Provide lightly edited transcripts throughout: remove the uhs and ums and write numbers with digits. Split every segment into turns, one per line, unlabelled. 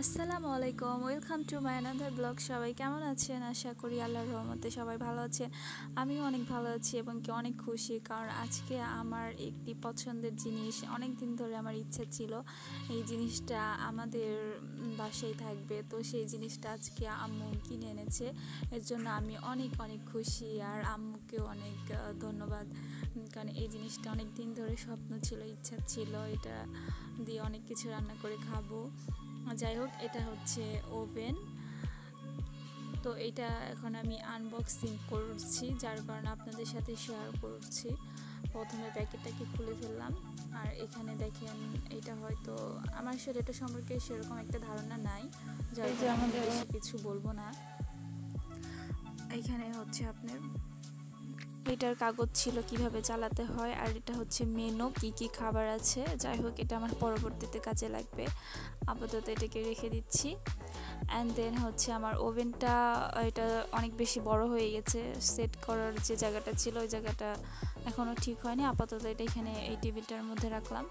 আসসালামু আলাইকুম, welcome to my another blog. সবাই কেমন আছেন? আশা করি আল্লাহর রহমতে সবাই ভালো আছেন। আমিও অনেক ভালো আছি এবং কি অনেক খুশি, কারণ আজকে আমার একটি পছন্দের জিনিস, অনেক দিন ধরে আমার ইচ্ছা ছিল এই জিনিসটা আমাদের বাসায় থাকবে। তো সেই জিনিসটা আজকে আম্মু কিনে এনেছে, এর জন্য আমি অনেক অনেক খুশি। আর আম্মুকেও অনেক ধন্যবাদ, কারণ এই জিনিসটা অনেক দিন ধরে স্বপ্ন ছিল, ইচ্ছা ছিল এটা দিয়ে অনেক কিছু রান্না করে খাবো। যাই হোক, এটা হচ্ছে ওভেন। তো এটা এখন আমি আনবক্সিং করছি, যার কারণে আপনাদের সাথে শেয়ার করছি। প্রথমে প্যাকেটটাকে খুলে ফেললাম, আর এখানে দেখেন এটা হয়তো আমার আসলে এটা সম্পর্কে সেরকম একটা ধারণা নাই, যার কারণে আমি বেশি কিছু বলবো না। এখানে হচ্ছে আপনার এটার কাগজ ছিল কিভাবে চালাতে হয়, আর এটা হচ্ছে মেনু, কি কি খাবার আছে। যাই হোক, এটা আমার পরবর্তীতে কাজে লাগবে, আপাতত এটাকে রেখে দিচ্ছি। অ্যান্ড দেন হচ্ছে আমার ওভেনটা, এটা অনেক বেশি বড় হয়ে গেছে। সেট করার যে জায়গাটা ছিল ওই জায়গাটা এখনও ঠিক হয়নি, আপাতত এটা এখানে এই টেবিলটার মধ্যে রাখলাম।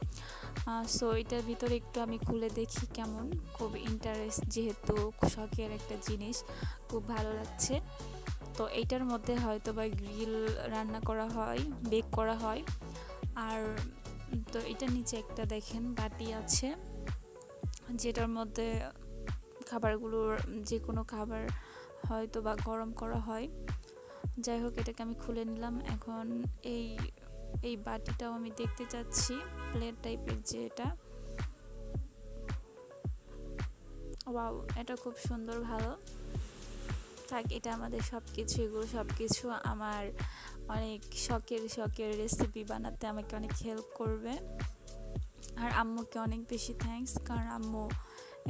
সো এটার ভিতরে একটু আমি খুলে দেখি কেমন। খুব ইন্টারেস্ট, যেহেতু শখের একটা জিনিস, খুব ভালো লাগছে। তো এইটার মধ্যে হয়তো বা গ্রিল রান্না করা হয়, বেক করা হয়। আর তো এটার নিচে একটা দেখেন বাটি আছে, যেটার মধ্যে খাবারগুলোর যে কোনো খাবার হয়তো বা গরম করা হয়। যাই হোক, এটাকে আমি খুলে নিলাম। এখন এই এই বাটিটাও আমি দেখতে চাচ্ছি, প্লেট টাইপের যে এটা। ওয়াও, এটা খুব সুন্দর, ভালো থাক। এটা আমাদের সব কিছু, এগুলো সব কিছু আমার অনেক শখের রেসিপি বানাতে আমাকে অনেক হেল্প করবে। আর আম্মুকে অনেক বেশি থ্যাঙ্কস, কারণ আম্মু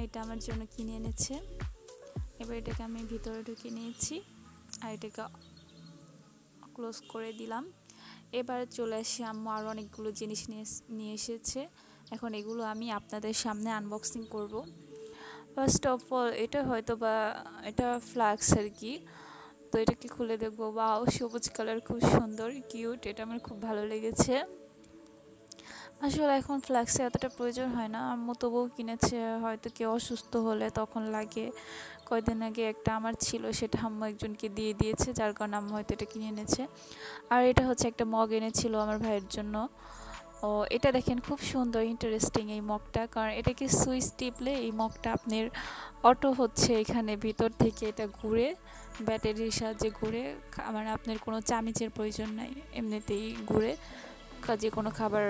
এটা আমার জন্য কিনে এনেছে। এবার এটাকে আমি ভিতরে ঢুকে নিয়েছি, আর এটাকে ক্লোজ করে দিলাম। এবারে চলে আসি, আম্মু আরও অনেকগুলো জিনিস নিয়ে এসেছে। এখন এগুলো আমি আপনাদের সামনে আনবক্সিং করব। ফার্স্ট অফ অল, এটা হয়তো বা এটা ফ্লাক্স আর কি। তো এটাকে খুলে দেখবো। ওয়াও, সবুজ কালার, খুব সুন্দর, কিউট, এটা আমার খুব ভালো লেগেছে। আসলে এখন ফ্লাক্সে এতটা প্রয়োজন হয় না, আম্মু তবুও কিনেছে, হয়তো কেউ অসুস্থ হলে তখন লাগে। কয়দিন আগে একটা আমার ছিল, সেটা আম্মু একজনকে দিয়ে দিয়েছে, যার কারণে আম্মু হয়তো এটা কিনে এনেছে। আর এটা হচ্ছে একটা মগ এনেছিল আমার ভাইয়ের জন্য। ও, এটা দেখেন খুব সুন্দর, ইন্টারেস্টিং এই মগটা, কারণ এটাকে সুইচ টিপলে এই মগটা আপনার অটো হচ্ছে, এখানে ভিতর থেকে এটা ঘুরে, ব্যাটারির সাহায্যে ঘুরে, মানে আপনার কোনো চামিচের প্রয়োজন নাই, এমনিতেই ঘুরে যে কোনো খাবার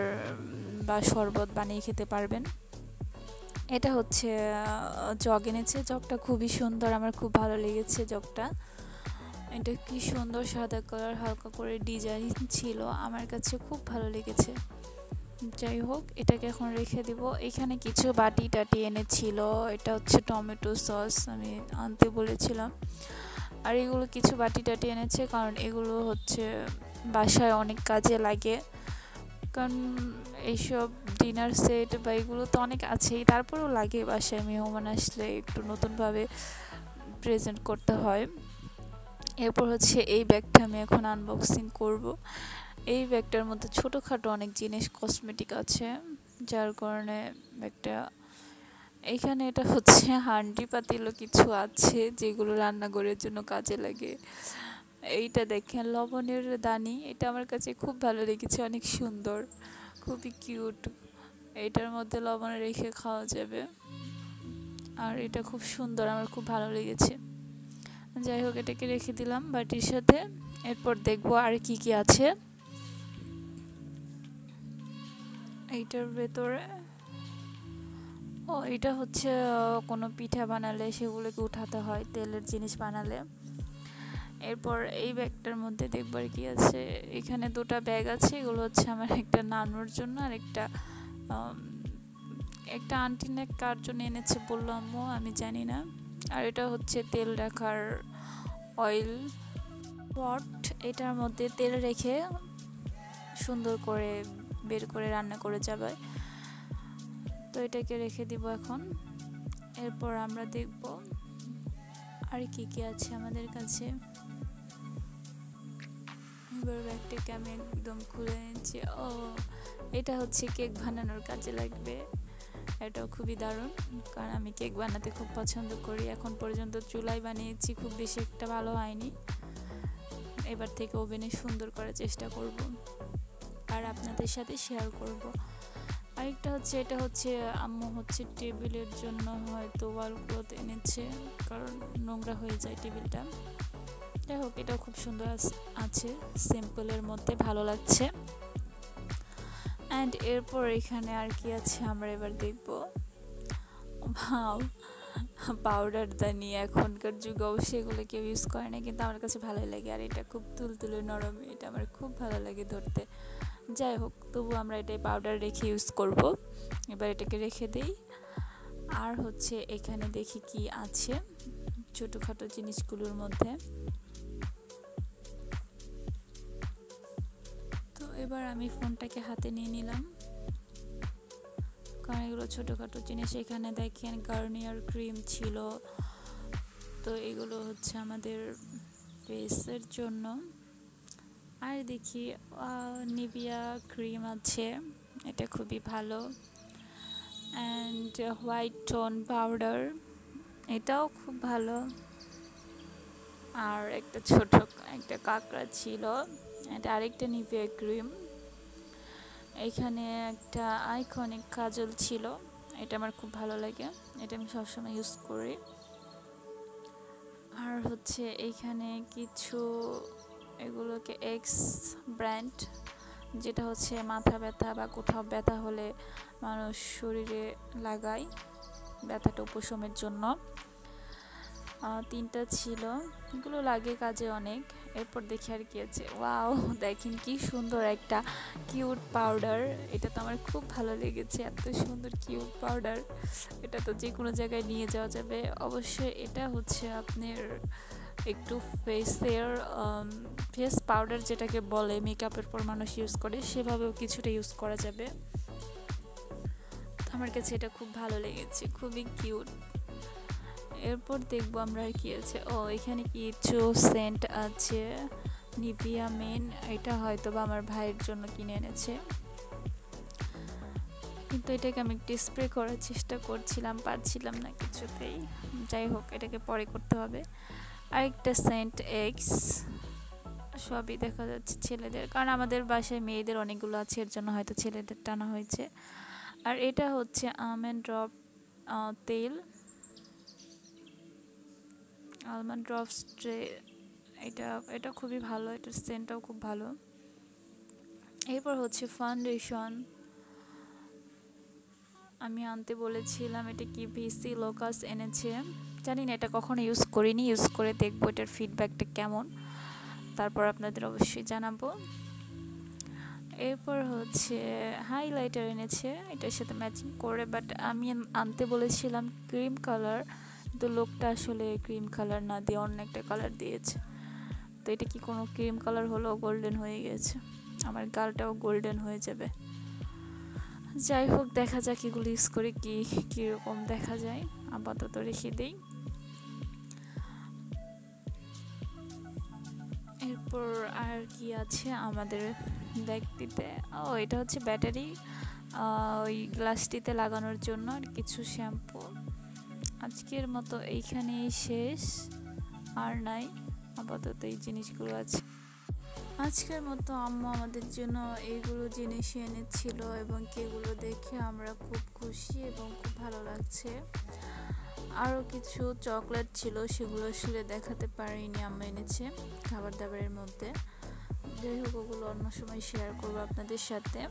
বা শরবত বানিয়ে খেতে পারবেন। এটা হচ্ছে জগ এনেছে, জগটা খুবই সুন্দর, আমার খুব ভালো লেগেছে জগটা। এটা কি সুন্দর সাদা কালার, হালকা করে ডিজাইন ছিল, আমার কাছে খুব ভালো লেগেছে। যাই হোক, এটাকে এখন রেখে দিব। এখানে কিছু বাটি টাটি এনেছিল, এটা হচ্ছে টমেটো সস, আমি আনতে বলেছিলাম। আর এগুলো কিছু বাটি টাটি এনেছে, কারণ এগুলো হচ্ছে বাসায় অনেক কাজে লাগে, কারণ এইসব ডিনার সেট বা এগুলো তো অনেক আছেই, তারপরেও লাগে বাসায় মেহমান আসলে একটু নতুনভাবে প্রেজেন্ট করতে হয়। এরপর হচ্ছে এই ব্যাগটা আমি এখন আনবক্সিং করব। এই ব্যাগটার মধ্যে ছোটোখাটো অনেক জিনিস, কসমেটিক আছে, যার কারণে ব্যাগটা, এইখানে এটা হচ্ছে হান্ডি পাতিলও কিছু আছে, যেগুলো রান্নাঘরের জন্য কাজে লাগে। এইটা দেখেন লবণের দানি, এটা আমার কাছে খুব ভালো লেগেছে, অনেক সুন্দর, খুবই কিউট। এটার মধ্যে লবণ রেখে খাওয়া যাবে, আর এটা খুব সুন্দর, আমার খুব ভালো লেগেছে। যাই হোক, এটাকে রেখে দিলাম বাটির সাথে। এরপর দেখবো আর কি কি আছে এইটার ভেতরে। ও, এটা হচ্ছে কোনো পিঠা বানালে সেগুলোকে উঠাতে হয়, তেলের জিনিস বানালে। এরপর এই ব্যাগটার মধ্যে দেখবার কি আছে, এখানে দুটো ব্যাগ আছে, এগুলো হচ্ছে আমার একটা নানুর জন্য, আর একটা আন্টি না কার জন্য এনেছে বললো আম্মু, আমি জানি না। আর এটা হচ্ছে তেল রাখার অয়েল পট, এটার মধ্যে তেল রেখে সুন্দর করে বের করে রান্না করে যাবে। তো এটাকে রেখে দিব এখন। এরপর আমরা দেখব আর কি কি আছে আমাদের কাছে। এবার ব্যাগটাকে আমি একদম খুলে নিচ্ছি। ও, এটা হচ্ছে কেক বানানোর কাজে লাগবে। এটাও খুবই দারুণ, কারণ আমি কেক বানাতে খুব পছন্দ করি। এখন পর্যন্ত চুলায় বানিয়েছি, খুব বেশি একটা ভালো হয়নি। এবার থেকে ওভেনে সুন্দর করার চেষ্টা করব আর আপনাদের সাথে শেয়ার করব। আরেকটা হচ্ছে, এটা হচ্ছে আম্মু হচ্ছে টেবিলের জন্য হয়তো ওয়াল ক্লথ এনেছে, কারণ নোংরা হয়ে যায় টেবিলটা। যাই হোক, এটাও খুব সুন্দর আছে, সিম্পলের মধ্যে ভালো লাগছে। অ্যান্ড এরপর এখানে আর কি আছে আমরা এবার দেখব। ভাও পাউডারদানি এখনকার যুগে অবশ্যই এগুলো কেউ ইউজ করে না, কিন্তু আমার কাছে ভালোই লাগে। আর এটা খুব তুলতুলে নরম, এটা আমার খুব ভালো লাগে ধরতে। যাই হোক, তবু আমরা এটাই পাউডার রেখে ইউজ করব। এবার এটাকে রেখে দেই। আর হচ্ছে এখানে দেখি কি আছে ছোটোখাটো জিনিসগুলোর মধ্যে। তো এবার আমি ফোনটাকে হাতে নিয়ে নিলাম, কারণ এগুলো ছোটোখাটো জিনিস। এখানে দেখেন গার্নিয়ার ক্রিম ছিল, তো এগুলো হচ্ছে আমাদের ফেসের জন্য। আর দেখি নিভিয়া ক্রিম আছে, এটা খুবই ভালো। অ্যান্ড হোয়াইট টোন পাউডার, এটাও খুব ভালো। আর একটা ছোট একটা কাঁকড়া ছিল। এটা আরেকটা নিভিয়া ক্রিম। এখানে একটা আইকনিক কাজল ছিল, এটা আমার খুব ভালো লাগে, এটা আমি সবসময় ইউজ করি। আর হচ্ছে এইখানে কিছু এগুলোকে এক্স ব্র্যান্ড, যেটা হচ্ছে মাথা ব্যথা বা কোথাও ব্যথা হলে মানুষ শরীরে লাগায় ব্যথাটা উপশমের জন্য। 3টা ছিল, এগুলো লাগে কাজে অনেক। এরপর দেখি আর কি আছে। ওয়াও, দেখেন কি সুন্দর একটা কিউট পাউডার, এটা তো আমার খুব ভালো লেগেছে। এত সুন্দর কিউট পাউডার, এটা তো যে কোনো জায়গায় নিয়ে যাওয়া যাবে। অবশ্যই এটা হচ্ছে আপনার একটু ফেস পাউডার যেটাকে বলে, মেকআপের পর মানুষ ইউজ করে, সেভাবেও কিছুটা ইউজ করা যাবে। আমার কাছে এটা খুব ভালো লেগেছে, খুবই কিউট। এরপর দেখবো আমরা আর কি আছে। এখানে কিছু সেন্ট আছে, নিভিয়া মেন, এটা হয়তো বা আমার ভাইয়ের জন্য কিনে এনেছে, কিন্তু এটাকে আমি একটু স্প্রে করার চেষ্টা করছিলাম, পারছিলাম না কিছুতেই। যাই হোক, এটাকে পরে করতে হবে। আরেকটা সেন্ট এক্স, সবই দেখা যাচ্ছে ছেলেদের, কারণ আমাদের বাসায় মেয়েদের অনেকগুলো আছে, এর জন্য হয়তো ছেলেদের টানা হয়েছে। আর এটা হচ্ছে আলমন্ড ড্রপ তেল, আলমন্ড ড্রপ স্ট্রে, এটা খুবই ভালো, এটার সেন্টটাও খুব ভালো। এরপর হচ্ছে ফাউন্ডেশন, আমি আনতে বলেছিলাম, এটা কি ভিসি লোকাস এনেছে, জানি না, এটা কখনো ইউজ করিনি, ইউজ করে দেখবো এটার ফিডব্যাকটা কেমন, তারপর আপনাদের অবশ্যই জানাবো। এরপর হচ্ছে হাইলাইটার এনেছে, এটার সাথে ম্যাচিং করে, বাট আমি আনতে বলেছিলাম ক্রিম কালার, তো লোকটা আসলে ক্রিম কালার না দিয়ে অন্য একটা কালার দিয়েছে। তো এটা কি কোনো ক্রিম কালার হলো, গোল্ডেন হয়ে গেছে, আমার গালটাও গোল্ডেন হয়ে যাবে। যাই হোক, দেখা যাক এগুলো ইউজ করে কীরকম দেখা যায়, আপাতত রেখে দেই। এরপর আর কি আছে আমাদের ব্যাগটিতে, এটা হচ্ছে ব্যাটারি, ওই গ্লাসটিতে লাগানোর জন্য, আর কিছু শ্যাম্পু। আজকের মতো এইখানেই শেষ, আর নাই, আপাতত এই জিনিসগুলো আছে। আজকের মতো আম্মু আমাদের জন্য এইগুলো জিনিস এনেছিল, এবং এগুলো দেখে আমরা খুব খুশি এবং খুব ভালো লাগছে। আরও কিছু চকলেট ছিল, সেগুলো আসলে দেখাতে পারিনি, আম্মু এনেছে খাবার দাবারের মধ্যে। যাই হোক, ওগুলো অন্য সময় শেয়ার করবো আপনাদের সাথে।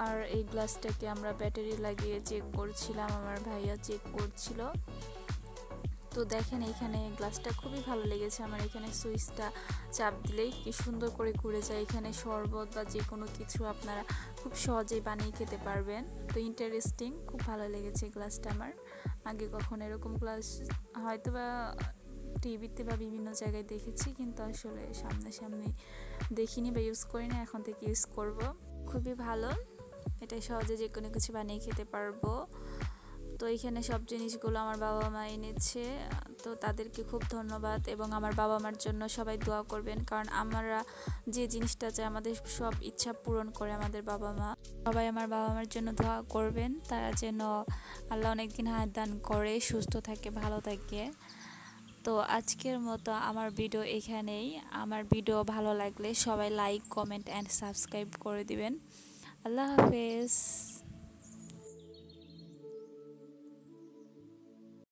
আর এই গ্লাসটাকে আমরা ব্যাটারি লাগিয়ে চেক করছিলাম, আমার ভাইয়া চেক করছিল। তো দেখেন, এইখানে গ্লাসটা খুবই ভালো লেগেছে আমার। এখানে সুইচটা চাপ দিলেই কি সুন্দর করে ঘুরে যায়। এখানে শরবত বা যে কোনো কিছু আপনারা খুব সহজেই বানিয়ে খেতে পারবেন। তো ইন্টারেস্টিং, খুব ভালো লেগেছে গ্লাসটা আমার। আগে কখনো এরকম গ্লাস হয়তো বা টিভিতে বা বিভিন্ন জায়গায় দেখেছি, কিন্তু আসলে সামনাসামনি দেখিনি বা ইউজ করি না, এখন থেকে ইউজ করব। খুবই ভালো, এটা সহজে যে কোনো কিছু বানিয়ে খেতে পারবো। তো এইখানে সব জিনিসগুলো আমার বাবা মা এনেছে। তো তাদেরকে খুব ধন্যবাদ, এবং আমার বাবা মার জন্য সবাই দোয়া করবেন, কারণ আমরা যে জিনিসটা চাই আমাদের সব ইচ্ছা পূরণ করে আমাদের বাবা মা। সবাই আমার বাবা মার জন্য দোয়া করবেন, তারা যেন আল্লাহ অনেক দিন হায়াত দান করে, সুস্থ থাকে, ভালো থাকে। তো আজকের মতো আমার ভিডিও এখানেই। আমার ভিডিও ভালো লাগলে সবাই লাইক, কমেন্ট অ্যান্ড সাবস্ক্রাইব করে দিবেন। আল্লাহ হাফেজ।